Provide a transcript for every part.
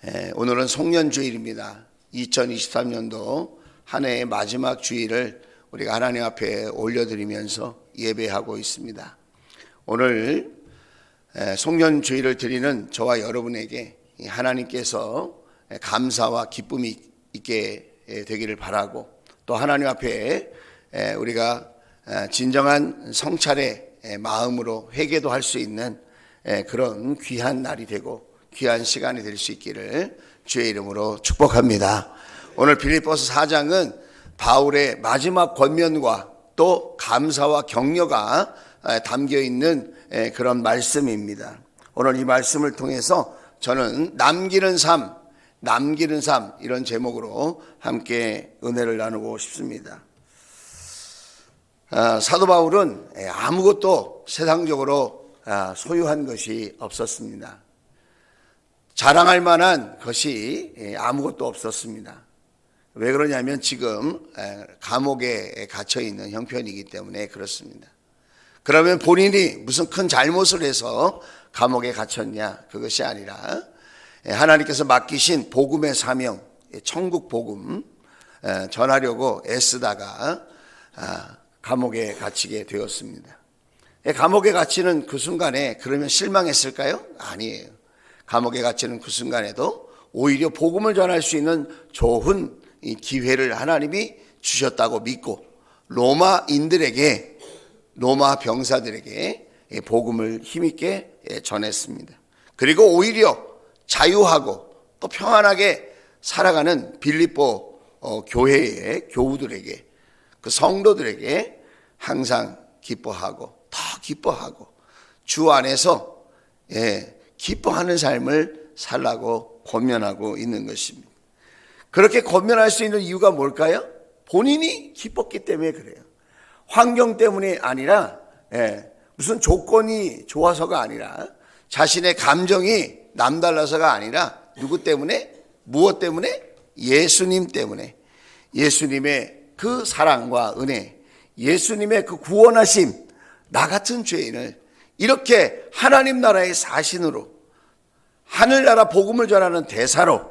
오늘은 송년주일입니다. 2023년도 한 해의 마지막 주일을 우리가 하나님 앞에 올려드리면서 예배하고 있습니다. 오늘 송년주일을 드리는 저와 여러분에게 하나님께서 감사와 기쁨이 있게 되기를 바라고, 또 하나님 앞에 우리가 진정한 성찰의 마음으로 회개도 할 수 있는 그런 귀한 날이 되고 귀한 시간이 될 수 있기를 주의 이름으로 축복합니다. 오늘 빌립보서 4장은 바울의 마지막 권면과 또 감사와 격려가 담겨 있는 그런 말씀입니다. 오늘 이 말씀을 통해서 저는 남기는 삶 이런 제목으로 함께 은혜를 나누고 싶습니다. 사도 바울은 아무것도 세상적으로 소유한 것이 없었습니다. 자랑할 만한 것이 아무것도 없었습니다. 왜 그러냐면 지금 감옥에 갇혀 있는 형편이기 때문에 그렇습니다. 그러면 본인이 무슨 큰 잘못을 해서 감옥에 갇혔냐, 그것이 아니라 하나님께서 맡기신 복음의 사명, 천국 복음 전하려고 애쓰다가 감옥에 갇히게 되었습니다. 감옥에 갇히는 그 순간에 그러면 실망했을까요? 아니에요. 감옥에 갇히는 그 순간에도 오히려 복음을 전할 수 있는 좋은 기회를 하나님이 주셨다고 믿고 로마 병사들에게 복음을 힘있게 전했습니다. 그리고 오히려 자유하고 또 평안하게 살아가는 빌립보 교회의 교우들에게, 그 성도들에게 항상 기뻐하고 더 기뻐하고 주 안에서 기뻐하는 삶을 살라고 권면하고 있는 것입니다. 그렇게 권면할 수 있는 이유가 뭘까요? 본인이 기뻤기 때문에 그래요. 환경 때문이 아니라 무슨 조건이 좋아서가 아니라 자신의 감정이 남달라서가 아니라 누구 때문에? 무엇 때문에? 예수님 때문에. 예수님의 그 사랑과 은혜, 예수님의 그 구원하심, 나 같은 죄인을 이렇게 하나님 나라의 사신으로, 하늘나라 복음을 전하는 대사로,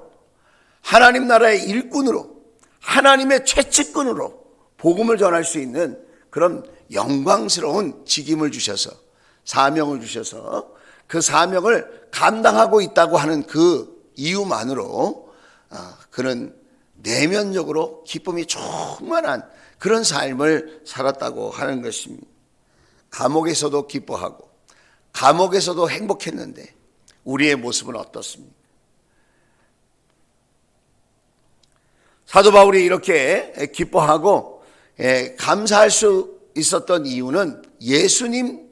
하나님 나라의 일꾼으로, 하나님의 최측근으로 복음을 전할 수 있는 그런 영광스러운 직임을 주셔서, 사명을 주셔서 그 사명을 감당하고 있다고 하는 그 이유만으로 그는 내면적으로 기쁨이 충만한 그런 삶을 살았다고 하는 것입니다. 감옥에서도 기뻐하고 감옥에서도 행복했는데 우리의 모습은 어떻습니까? 사도 바울이 이렇게 기뻐하고 감사할 수 있었던 이유는 예수님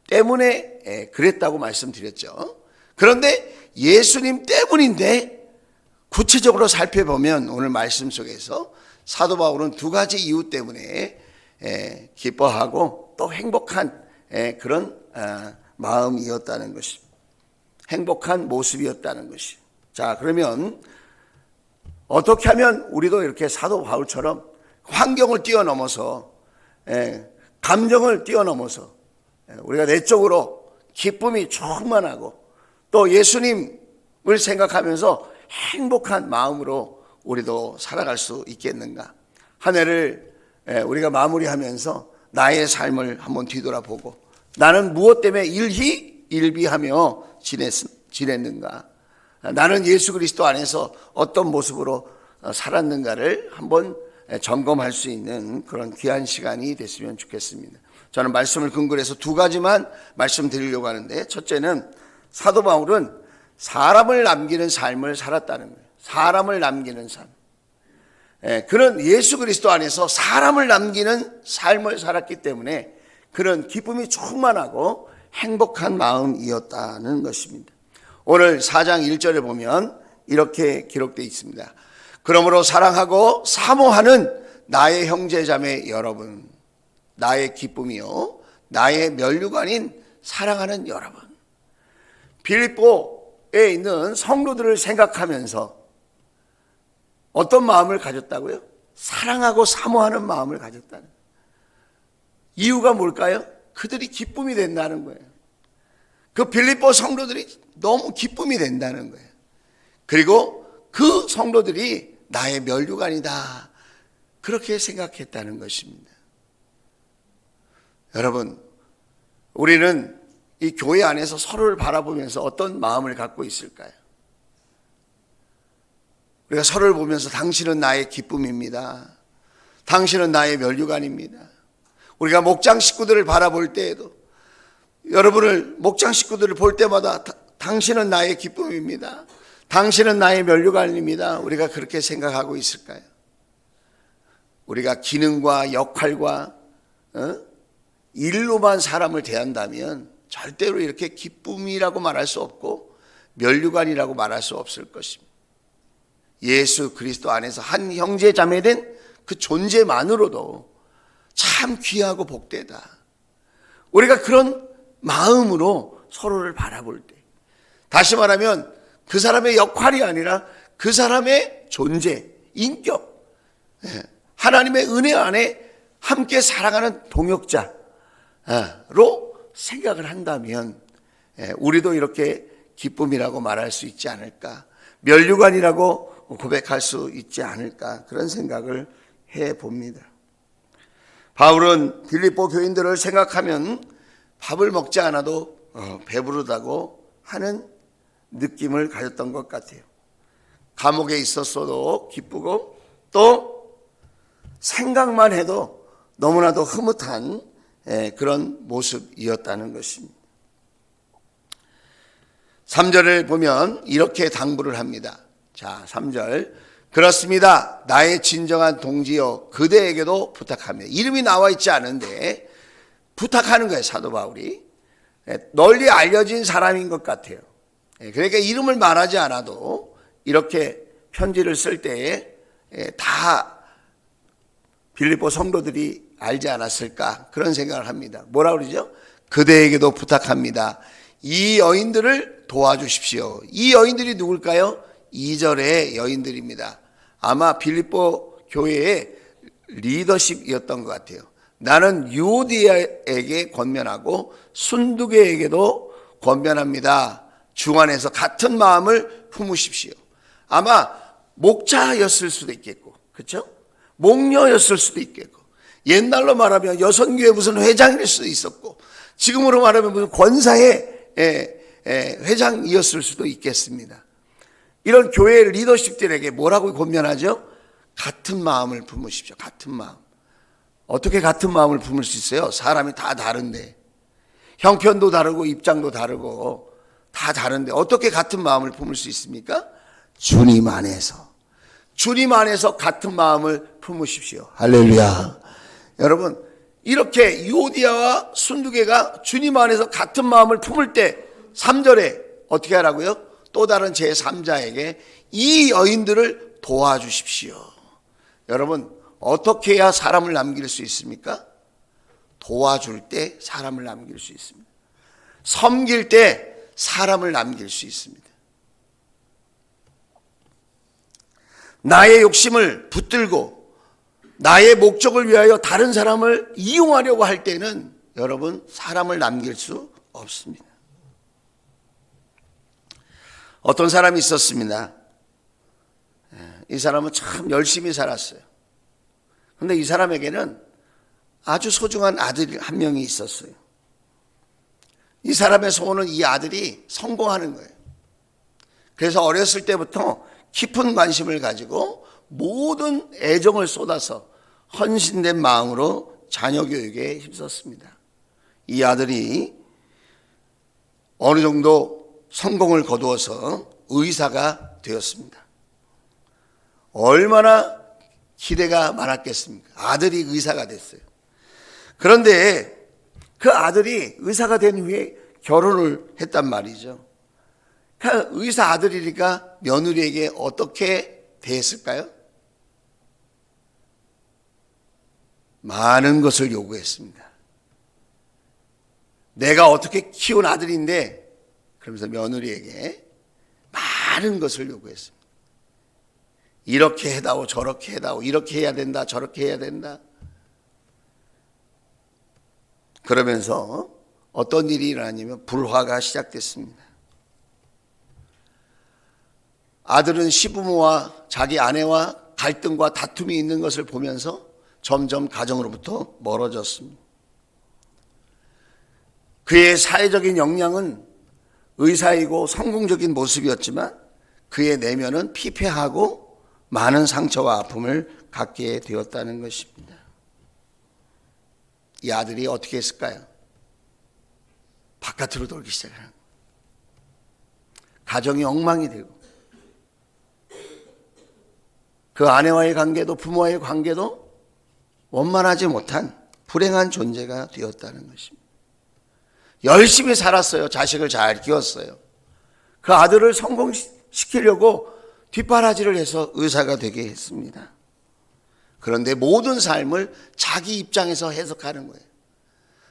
때문에 그랬다고 말씀드렸죠. 그런데 예수님 때문인데 구체적으로 살펴보면 오늘 말씀 속에서 사도 바울은 두 가지 이유 때문에 기뻐하고 또 행복한 그런 마음이었다는 것입니다. 행복한 모습이었다는 것이. 자, 그러면 어떻게 하면 우리도 이렇게 사도 바울처럼 환경을 뛰어넘어서 감정을 뛰어넘어서 우리가 내적으로 기쁨이 충만하고 또 예수님을 생각하면서 행복한 마음으로 우리도 살아갈 수 있겠는가? 한 해를 우리가 마무리하면서 나의 삶을 한번 뒤돌아보고 나는 무엇 때문에 일희일비하며 지냈는가? 나는 예수 그리스도 안에서 어떤 모습으로 살았는가를 한번 점검할 수 있는 그런 귀한 시간이 됐으면 좋겠습니다. 저는 말씀을 근거로 해서 두 가지만 말씀드리려고 하는데, 첫째는 사도 바울은 사람을 남기는 삶을 살았다는 거예요. 사람을 남기는 삶. 그는 예수 그리스도 안에서 사람을 남기는 삶을 살았기 때문에 그런 기쁨이 충만하고 행복한 마음이었다는 것입니다. 오늘 4장 1절에 보면 이렇게 기록되어 있습니다. 그러므로 사랑하고 사모하는 나의 형제자매 여러분, 나의 기쁨이요 나의 면류관인 사랑하는 여러분. 빌립보에 있는 성도들을 생각하면서 어떤 마음을 가졌다고요? 사랑하고 사모하는 마음을 가졌다는. 이유가 뭘까요? 그들이 기쁨이 된다는 거예요. 그 빌립보 성도들이 너무 기쁨이 된다는 거예요. 그리고 그 성도들이 나의 면류관이다. 그렇게 생각했다는 것입니다. 여러분, 우리는 이 교회 안에서 서로를 바라보면서 어떤 마음을 갖고 있을까요? 우리가 서로를 보면서 당신은 나의 기쁨입니다. 당신은 나의 면류관입니다. 우리가 목장 식구들을 바라볼 때에도 여러분을 목장 식구들을 볼 때마다 당신은 나의 기쁨입니다. 당신은 나의 면류관입니다. 우리가 그렇게 생각하고 있을까요? 우리가 기능과 역할과 일로만 사람을 대한다면 절대로 이렇게 기쁨이라고 말할 수 없고 면류관이라고 말할 수 없을 것입니다. 예수 그리스도 안에서 한 형제 자매된 그 존재만으로도 참 귀하고 복되다. 우리가 그런 마음으로 서로를 바라볼 때, 다시 말하면 그 사람의 역할이 아니라 그 사람의 존재, 인격, 하나님의 은혜 안에 함께 살아가는 동역자로 생각을 한다면 우리도 이렇게 기쁨이라고 말할 수 있지 않을까, 면류관이라고 고백할 수 있지 않을까, 그런 생각을 해봅니다. 바울은 빌립보 교인들을 생각하면 밥을 먹지 않아도 배부르다고 하는 느낌을 가졌던 것 같아요. 감옥에 있었어도 기쁘고 또 생각만 해도 너무나도 흐뭇한 그런 모습이었다는 것입니다. 3절을 보면 이렇게 당부를 합니다. 자, 3절. 그렇습니다. 나의 진정한 동지여 그대에게도 부탁합니다. 이름이 나와 있지 않은데 부탁하는 거예요, 사도 바울이. 널리 알려진 사람인 것 같아요. 그러니까 이름을 말하지 않아도 이렇게 편지를 쓸 때에 다 빌립보 성도들이 알지 않았을까, 그런 생각을 합니다. 뭐라 그러죠? 그대에게도 부탁합니다. 이 여인들을 도와주십시오. 이 여인들이 누굴까요? 2절의 여인들입니다. 아마 빌립보 교회의 리더십이었던 것 같아요. 나는 유오디아에게 권면하고 순두계에게도 권면합니다. 주 안에서 같은 마음을 품으십시오. 아마 목자였을 수도 있겠고, 그렇죠? 목녀였을 수도 있겠고, 옛날로 말하면 여선교회 무슨 회장일 수도 있었고, 지금으로 말하면 무슨 권사의 회장이었을 수도 있겠습니다. 이런 교회 리더십들에게 뭐라고 권면하죠? 같은 마음을 품으십시오. 같은 마음. 어떻게 같은 마음을 품을 수 있어요? 사람이 다 다른데, 형편도 다르고 입장도 다르고 다 다른데 어떻게 같은 마음을 품을 수 있습니까? 주님 안에서 같은 마음을 품으십시오. 할렐루야. 여러분, 이렇게 유오디아와 순두계가 주님 안에서 같은 마음을 품을 때 3절에 어떻게 하라고요? 또 다른 제3자에게 이 여인들을 도와주십시오. 여러분, 어떻게 해야 사람을 남길 수 있습니까? 도와줄 때 사람을 남길 수 있습니다. 섬길 때 사람을 남길 수 있습니다. 나의 욕심을 붙들고 나의 목적을 위하여 다른 사람을 이용하려고 할 때는 여러분, 사람을 남길 수 없습니다. 어떤 사람이 있었습니다. 이 사람은 참 열심히 살았어요. 그런데 이 사람에게는 아주 소중한 아들이 한 명이 있었어요. 이 사람의 소원은 이 아들이 성공하는 거예요. 그래서 어렸을 때부터 깊은 관심을 가지고 모든 애정을 쏟아서 헌신된 마음으로 자녀 교육에 힘썼습니다. 이 아들이 어느 정도 성공을 거두어서 의사가 되었습니다. 얼마나 기대가 많았겠습니까? 아들이 의사가 됐어요. 그런데 그 아들이 의사가 된 후에 결혼을 했단 말이죠. 그 의사 아들이니까 며느리에게 어떻게 대했을까요? 많은 것을 요구했습니다. 내가 어떻게 키운 아들인데, 그러면서 며느리에게 많은 것을 요구했습니다. 이렇게 해다오, 저렇게 해다오, 이렇게 해야 된다, 저렇게 해야 된다. 그러면서 어떤 일이 일어나냐면 불화가 시작됐습니다. 아들은 시부모와 자기 아내와 갈등과 다툼이 있는 것을 보면서 점점 가정으로부터 멀어졌습니다. 그의 사회적인 역량은 의사이고 성공적인 모습이었지만 그의 내면은 피폐하고 많은 상처와 아픔을 갖게 되었다는 것입니다. 이 아들이 어떻게 했을까요? 바깥으로 돌기 시작하는 거예요. 가정이 엉망이 되고 그 아내와의 관계도 부모와의 관계도 원만하지 못한 불행한 존재가 되었다는 것입니다. 열심히 살았어요. 자식을 잘 키웠어요. 그 아들을 성공시키려고 뒷바라지를 해서 의사가 되게 했습니다. 그런데 모든 삶을 자기 입장에서 해석하는 거예요.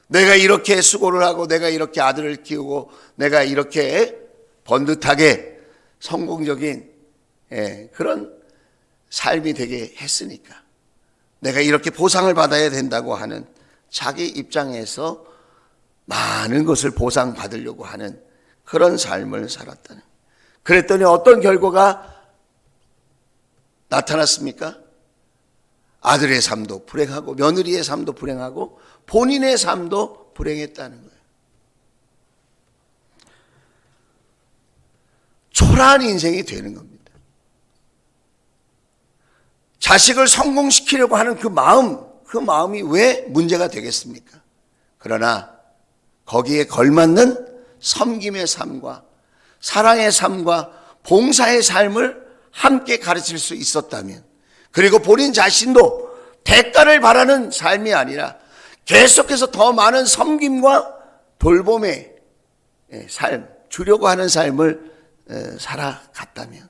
내가 이렇게 수고를 하고 내가 이렇게 아들을 키우고 내가 이렇게 번듯하게 성공적인 그런 삶이 되게 했으니까 내가 이렇게 보상을 받아야 된다고 하는 자기 입장에서 많은 것을 보상받으려고 하는 그런 삶을 살았다는 거예요. 그랬더니 어떤 결과가 나타났습니까? 아들의 삶도 불행하고 며느리의 삶도 불행하고 본인의 삶도 불행했다는 거예요. 초라한 인생이 되는 겁니다. 자식을 성공시키려고 하는 그 마음이 왜 문제가 되겠습니까? 그러나 거기에 걸맞는 섬김의 삶과 사랑의 삶과 봉사의 삶을 함께 가르칠 수 있었다면, 그리고 본인 자신도 대가를 바라는 삶이 아니라 계속해서 더 많은 섬김과 돌봄의 삶, 주려고 하는 삶을 살아갔다면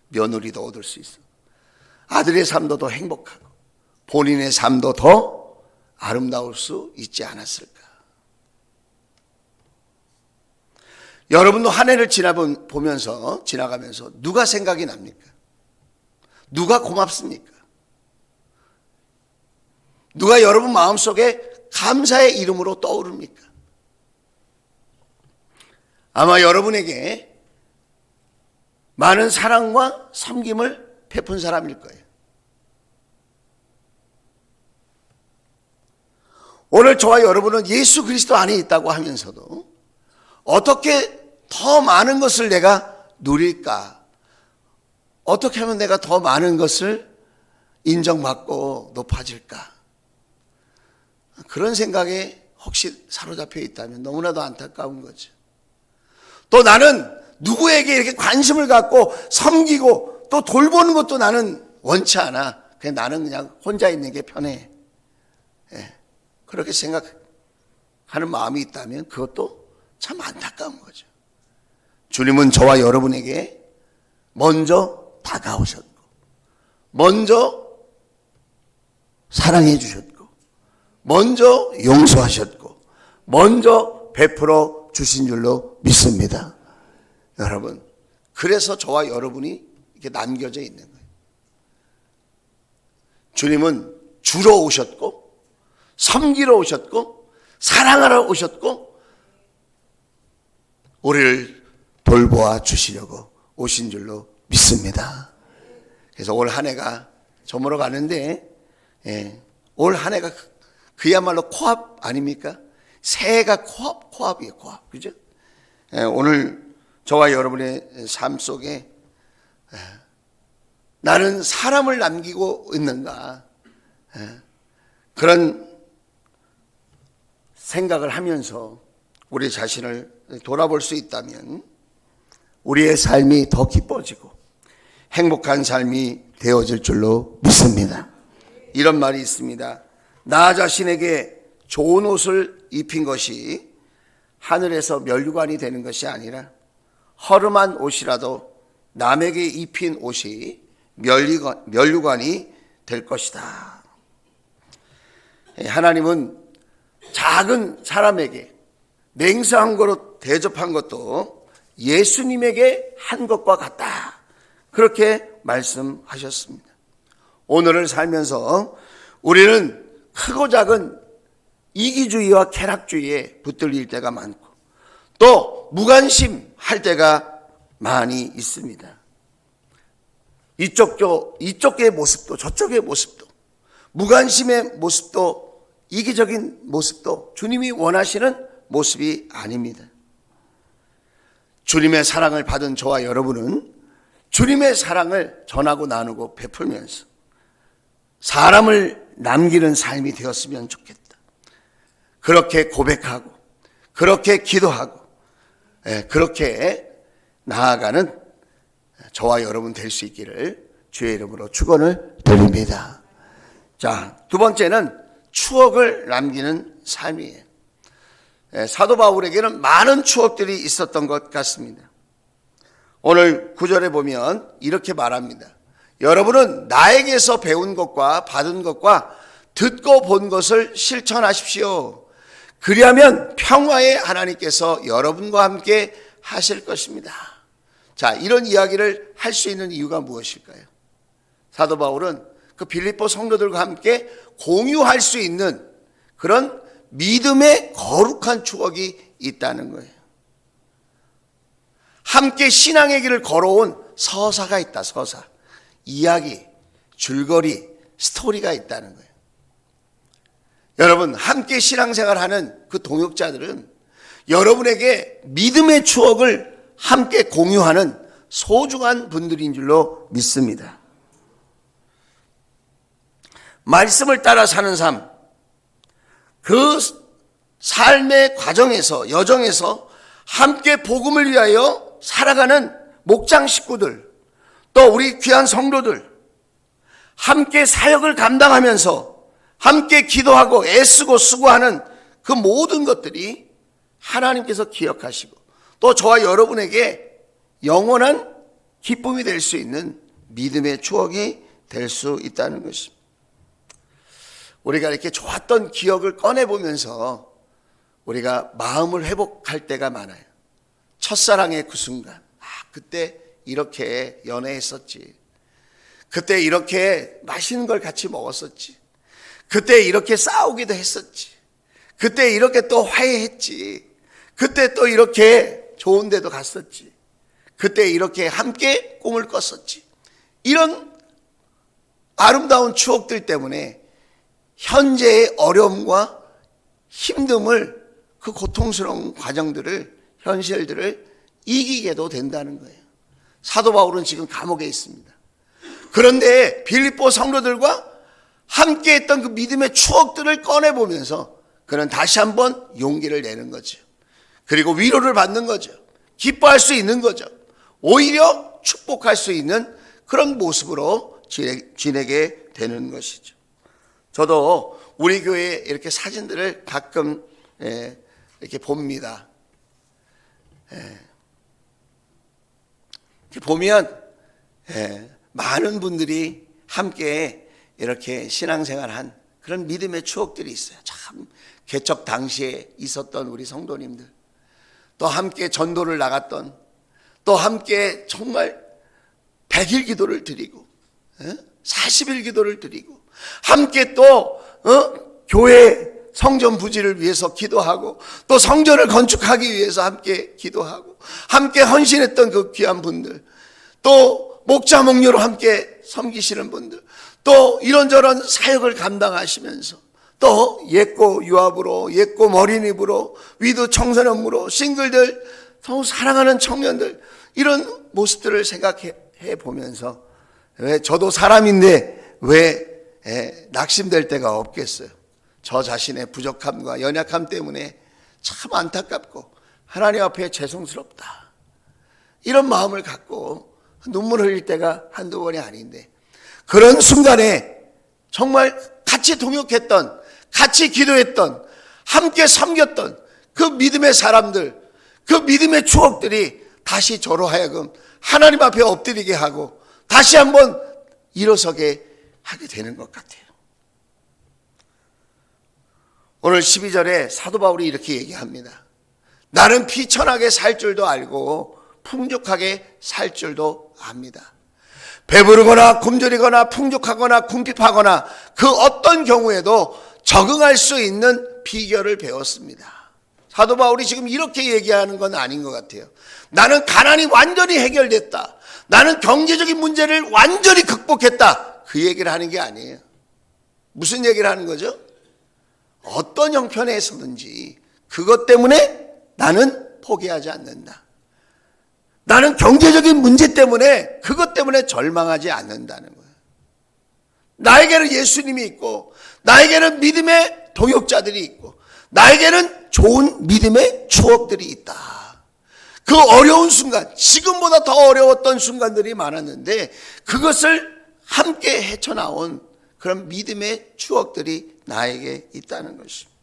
며느리도 얻을 수 있어. 아들의 삶도 더 행복하고 본인의 삶도 더 아름다울 수 있지 않았을까. 여러분도 한 해를 지나가면서 누가 생각이 납니까? 누가 고맙습니까? 누가 여러분 마음속에 감사의 이름으로 떠오릅니까? 아마 여러분에게 많은 사랑과 섬김을 베푼 사람일 거예요. 오늘 저와 여러분은 예수 그리스도 안에 있다고 하면서도 어떻게 더 많은 것을 내가 누릴까? 어떻게 하면 내가 더 많은 것을 인정받고 높아질까? 그런 생각에 혹시 사로잡혀 있다면 너무나도 안타까운 거죠. 또 나는 누구에게 이렇게 관심을 갖고 섬기고 또 돌보는 것도 나는 원치 않아. 그냥 나는 그냥 혼자 있는 게 편해. 그렇게 생각하는 마음이 있다면 그것도 참 안타까운 거죠. 주님은 저와 여러분에게 먼저 다가오셨고, 먼저 사랑해 주셨고, 먼저 용서하셨고, 먼저 베풀어 주신 줄로 믿습니다. 여러분, 그래서 저와 여러분이 이렇게 남겨져 있는 거예요. 주님은 주러 오셨고, 섬기러 오셨고, 사랑하러 오셨고, 우리를 돌보아 주시려고 오신 줄로 믿습니다. 그래서 올 한 해가 저물어 가는데, 올 한 해가 그야말로 코앞 아닙니까? 새해가 코앞이에요, 코앞. 그죠? 오늘 저와 여러분의 삶 속에 나는 사람을 남기고 있는가? 그런 생각을 하면서 우리 자신을 돌아볼 수 있다면 우리의 삶이 더 기뻐지고 행복한 삶이 되어질 줄로 믿습니다. 이런 말이 있습니다. 나 자신에게 좋은 옷을 입힌 것이 하늘에서 면류관이 되는 것이 아니라 허름한 옷이라도 남에게 입힌 옷이 면류관이 될 것이다. 하나님은 작은 사람에게 냉수한 거로 대접한 것도 예수님에게 한 것과 같다. 그렇게 말씀하셨습니다. 오늘을 살면서 우리는 크고 작은 이기주의와 쾌락주의에 붙들릴 때가 많고 또 무관심할 때가 많이 있습니다. 이쪽의 모습도 저쪽의 모습도 무관심의 모습도 이기적인 모습도 주님이 원하시는 모습이 아닙니다. 주님의 사랑을 받은 저와 여러분은 주님의 사랑을 전하고 나누고 베풀면서 사람을 남기는 삶이 되었으면 좋겠다. 그렇게 고백하고 그렇게 기도하고 그렇게 나아가는 저와 여러분 될 수 있기를 주의 이름으로 축원을 드립니다. 자, 두 번째는 추억을 남기는 삶이에요. 사도 바울에게는 많은 추억들이 있었던 것 같습니다. 오늘 9절에 보면 이렇게 말합니다. 여러분은 나에게서 배운 것과 받은 것과 듣고 본 것을 실천하십시오. 그리하면 평화의 하나님께서 여러분과 함께 하실 것입니다. 자, 이런 이야기를 할 수 있는 이유가 무엇일까요? 사도 바울은 그 빌립보 성도들과 함께 공유할 수 있는 그런 믿음의 거룩한 추억이 있다는 거예요. 함께 신앙의 길을 걸어온 서사가 있다. 서사, 이야기, 줄거리, 스토리가 있다는 거예요. 여러분, 함께 신앙생활하는 그 동역자들은 여러분에게 믿음의 추억을 함께 공유하는 소중한 분들인 줄로 믿습니다. 말씀을 따라 사는 삶, 그 삶의 과정에서 여정에서 함께 복음을 위하여 살아가는 목장 식구들, 또 우리 귀한 성도들, 함께 사역을 감당하면서 함께 기도하고 애쓰고 수고하는 그 모든 것들이 하나님께서 기억하시고 또 저와 여러분에게 영원한 기쁨이 될 수 있는 믿음의 추억이 될 수 있다는 것입니다. 우리가 이렇게 좋았던 기억을 꺼내보면서 우리가 마음을 회복할 때가 많아요. 첫사랑의 그 순간, 그때 이렇게 연애했었지. 그때 이렇게 맛있는 걸 같이 먹었었지. 그때 이렇게 싸우기도 했었지. 그때 이렇게 또 화해했지. 그때 또 이렇게 좋은 데도 갔었지. 그때 이렇게 함께 꿈을 꿨었지. 이런 아름다운 추억들 때문에 현재의 어려움과 힘듦을, 그 고통스러운 과정들을, 현실들을 이기게도 된다는 거예요. 사도 바울은 지금 감옥에 있습니다. 그런데 빌립보 성도들과 함께 했던 그 믿음의 추억들을 꺼내보면서 그는 다시 한번 용기를 내는 거죠. 그리고 위로를 받는 거죠. 기뻐할 수 있는 거죠. 오히려 축복할 수 있는 그런 모습으로 지내게 되는 것이죠. 저도 우리 교회 이렇게 사진들을 가끔 이렇게 봅니다. 이렇게 보면 많은 분들이 함께 이렇게 신앙생활한 그런 믿음의 추억들이 있어요. 참 개척 당시에 있었던 우리 성도님들, 또 함께 전도를 나갔던, 또 함께 정말 100일 기도를 드리고 40일 기도를 드리고 함께 또 교회 성전 부지를 위해서 기도하고 또 성전을 건축하기 위해서 함께 기도하고 함께 헌신했던 그 귀한 분들, 또 목자 목녀로 함께 섬기시는 분들, 또 이런저런 사역을 감당하시면서 또 옛고 유압으로, 옛고 머리닙으로, 위도 청소년부로, 싱글들, 또 사랑하는 청년들, 이런 모습들을 생각해 보면서 왜 저도 사람인데 왜 낙심될 때가 없겠어요. 저 자신의 부족함과 연약함 때문에 참 안타깝고 하나님 앞에 죄송스럽다, 이런 마음을 갖고 눈물 흘릴 때가 한두 번이 아닌데, 그런 순간에 정말 같이 동역했던, 같이 기도했던, 함께 섬겼던 그 믿음의 사람들, 그 믿음의 추억들이 다시 저로 하여금 하나님 앞에 엎드리게 하고 다시 한번 일어서게 하게 되는 것 같아요. 오늘 12절에 사도 바울이 이렇게 얘기합니다. 나는 피천하게 살 줄도 알고 풍족하게 살 줄도 압니다. 배부르거나 굶주리거나 풍족하거나 궁핍하거나 그 어떤 경우에도 적응할 수 있는 비결을 배웠습니다. 사도 바울이 지금 이렇게 얘기하는 건 아닌 것 같아요. 나는 가난이 완전히 해결됐다, 나는 경제적인 문제를 완전히 극복했다. 그 얘기를 하는 게 아니에요. 무슨 얘기를 하는 거죠? 어떤 형편에서든지 그것 때문에 나는 포기하지 않는다. 나는 경제적인 문제 때문에 그것 때문에 절망하지 않는다는 거예요. 나에게는 예수님이 있고 나에게는 믿음의 동역자들이 있고 나에게는 좋은 믿음의 추억들이 있다. 그 어려운 순간, 지금보다 더 어려웠던 순간들이 많았는데 그것을 함께 헤쳐나온 그런 믿음의 추억들이 나에게 있다는 것입니다.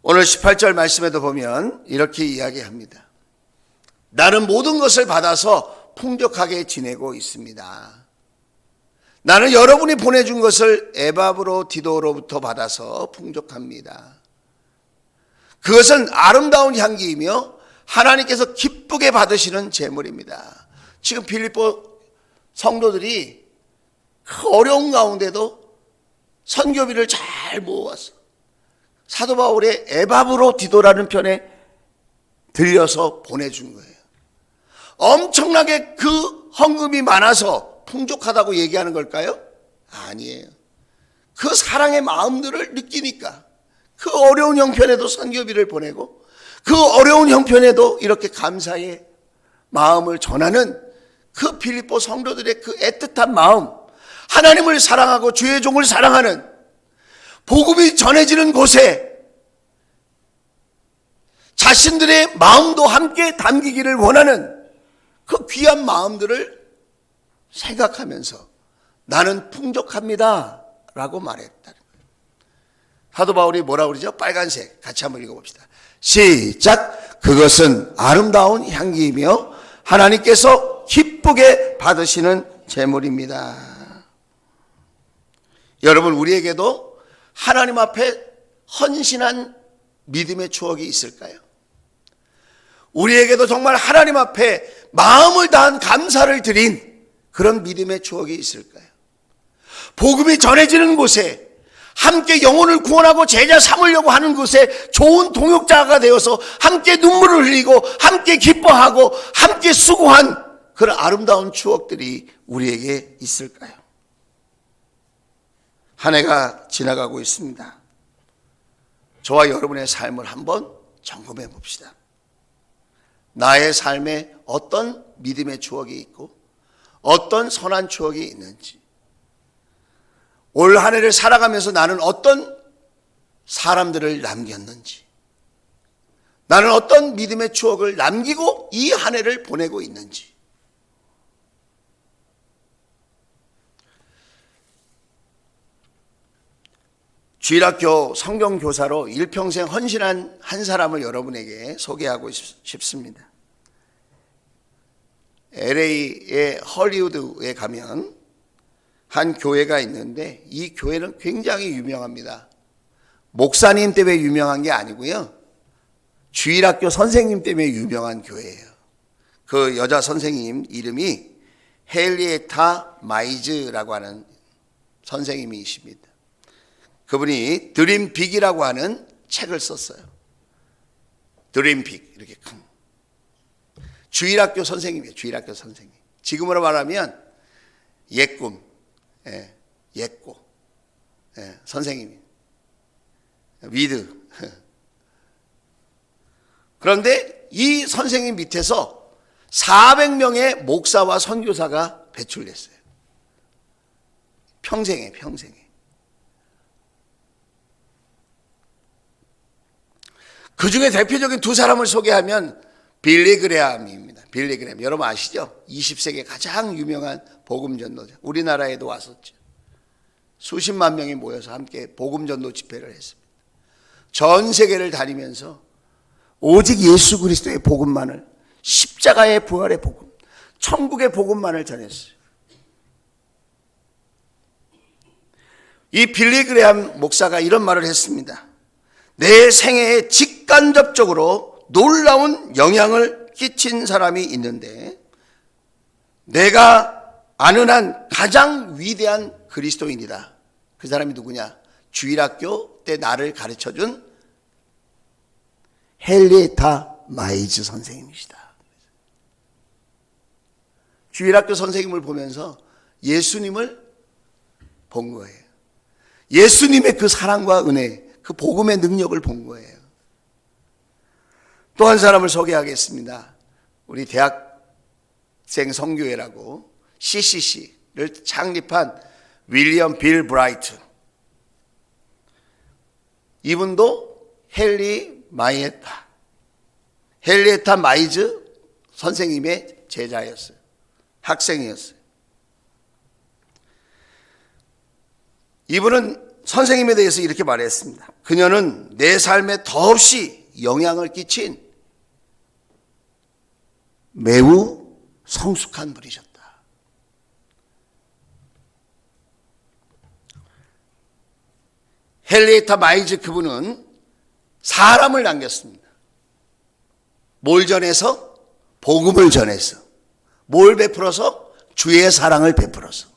오늘 18절 말씀에도 보면 이렇게 이야기합니다. 나는 모든 것을 받아서 풍족하게 지내고 있습니다. 나는 여러분이 보내준 것을 에바브로디도로부터 받아서 풍족합니다. 그것은 아름다운 향기이며 하나님께서 기쁘게 받으시는 제물입니다. 지금 빌립보 성도들이 그 어려운 가운데도 선교비를 잘 모아서 사도 바울의 에바브로디도라는 편에 들려서 보내준 거예요. 엄청나게 그 헌금이 많아서 풍족하다고 얘기하는 걸까요? 아니에요. 그 사랑의 마음들을 느끼니까 그 어려운 형편에도 선교비를 보내고 그 어려운 형편에도 이렇게 감사의 마음을 전하는 그 빌립보 성도들의 그 애틋한 마음, 하나님을 사랑하고 주의 종을 사랑하는 복음이 전해지는 곳에 자신들의 마음도 함께 담기기를 원하는 그 귀한 마음들을 생각하면서 나는 풍족합니다 라고 말했다는 거예요. 사도 바울이 뭐라고 그러죠? 빨간색. 같이 한번 읽어봅시다. 시작. 그것은 아름다운 향기이며 하나님께서 기쁘게 받으시는 제물입니다. 여러분, 우리에게도 하나님 앞에 헌신한 믿음의 추억이 있을까요? 우리에게도 정말 하나님 앞에 마음을 다한 감사를 드린 그런 믿음의 추억이 있을까요? 복음이 전해지는 곳에 함께 영혼을 구원하고 제자 삼으려고 하는 곳에 좋은 동역자가 되어서 함께 눈물을 흘리고 함께 기뻐하고 함께 수고한 그런 아름다운 추억들이 우리에게 있을까요? 한 해가 지나가고 있습니다. 저와 여러분의 삶을 한번 점검해 봅시다. 나의 삶에 어떤 믿음의 추억이 있고 어떤 선한 추억이 있는지, 올 한 해를 살아가면서 나는 어떤 사람들을 남겼는지, 나는 어떤 믿음의 추억을 남기고 이 한 해를 보내고 있는지, 주일학교 성경교사로 일평생 헌신한 한 사람을 여러분에게 소개하고 싶습니다. LA의 헐리우드에 가면 한 교회가 있는데 이 교회는 굉장히 유명합니다. 목사님 때문에 유명한 게 아니고요. 주일학교 선생님 때문에 유명한 교회예요. 그 여자 선생님 이름이 헨리에타 마이즈라고 하는 선생님이십니다. 그분이 드림 빅이라고 하는 책을 썼어요. 드림 빅, 이렇게 큰. 주일학교 선생님이에요. 주일학교 선생님. 지금으로 말하면 옛꿈, 옛고, 선생님이. 위드. 그런데 이 선생님 밑에서 400명의 목사와 선교사가 배출됐어요. 평생에. 그 중에 대표적인 두 사람을 소개하면 빌리 그레함입니다. 빌리 그레함. 여러분 아시죠? 20세기 가장 유명한 복음전도자. 우리나라에도 왔었죠. 수십만 명이 모여서 함께 복음전도 집회를 했습니다. 전 세계를 다니면서 오직 예수 그리스도의 복음만을, 십자가의 부활의 복음, 천국의 복음만을 전했어요. 이 빌리 그레함 목사가 이런 말을 했습니다. 내 생애에 직간접적으로 놀라운 영향을 끼친 사람이 있는데 내가 아는 한 가장 위대한 그리스도인이다. 그 사람이 누구냐? 주일학교 때 나를 가르쳐준 헨리에타 마이즈 선생님이시다. 주일학교 선생님을 보면서 예수님을 본 거예요. 예수님의 그 사랑과 은혜, 그 복음의 능력을 본 거예요. 또 한 사람을 소개하겠습니다. 우리 대학생 선교회라고 CCC를 창립한 윌리엄 빌 브라이트. 이분도 헨리에타 마이즈 선생님의 제자였어요. 학생이었어요. 이분은 선생님에 대해서 이렇게 말했습니다. 그녀는 내 삶에 더없이 영향을 끼친 매우 성숙한 분이셨다. 헨리에타 마이즈 그분은 사람을 남겼습니다. 뭘 전해서? 복음을 전해서. 뭘 베풀어서? 주의 사랑을 베풀어서.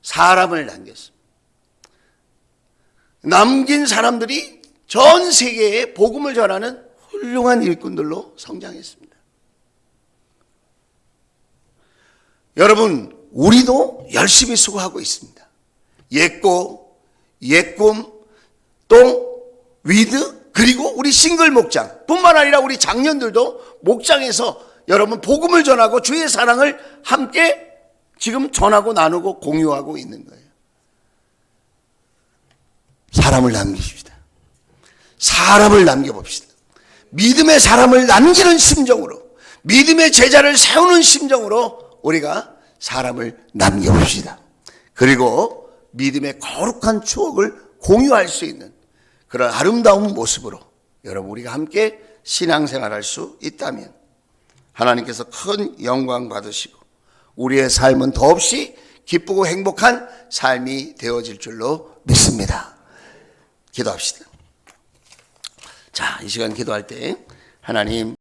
사람을 남겼습니다. 남긴 사람들이 전 세계에 복음을 전하는 훌륭한 일꾼들로 성장했습니다. 여러분, 우리도 열심히 수고하고 있습니다. 옛고, 옛꿈, 또 위드, 그리고 우리 싱글 목장 뿐만 아니라 우리 장년들도 목장에서 여러분 복음을 전하고 주의 사랑을 함께 지금 전하고 나누고 공유하고 있는 거예요. 사람을 남기십시다. 사람을 남겨봅시다. 믿음의 사람을 남기는 심정으로, 믿음의 제자를 세우는 심정으로 우리가 사람을 남겨봅시다. 그리고 믿음의 거룩한 추억을 공유할 수 있는 그런 아름다운 모습으로 여러분 우리가 함께 신앙생활할 수 있다면 하나님께서 큰 영광 받으시고 우리의 삶은 더없이 기쁘고 행복한 삶이 되어질 줄로 믿습니다. 기도합시다. 자, 이 시간 기도할 때 하나님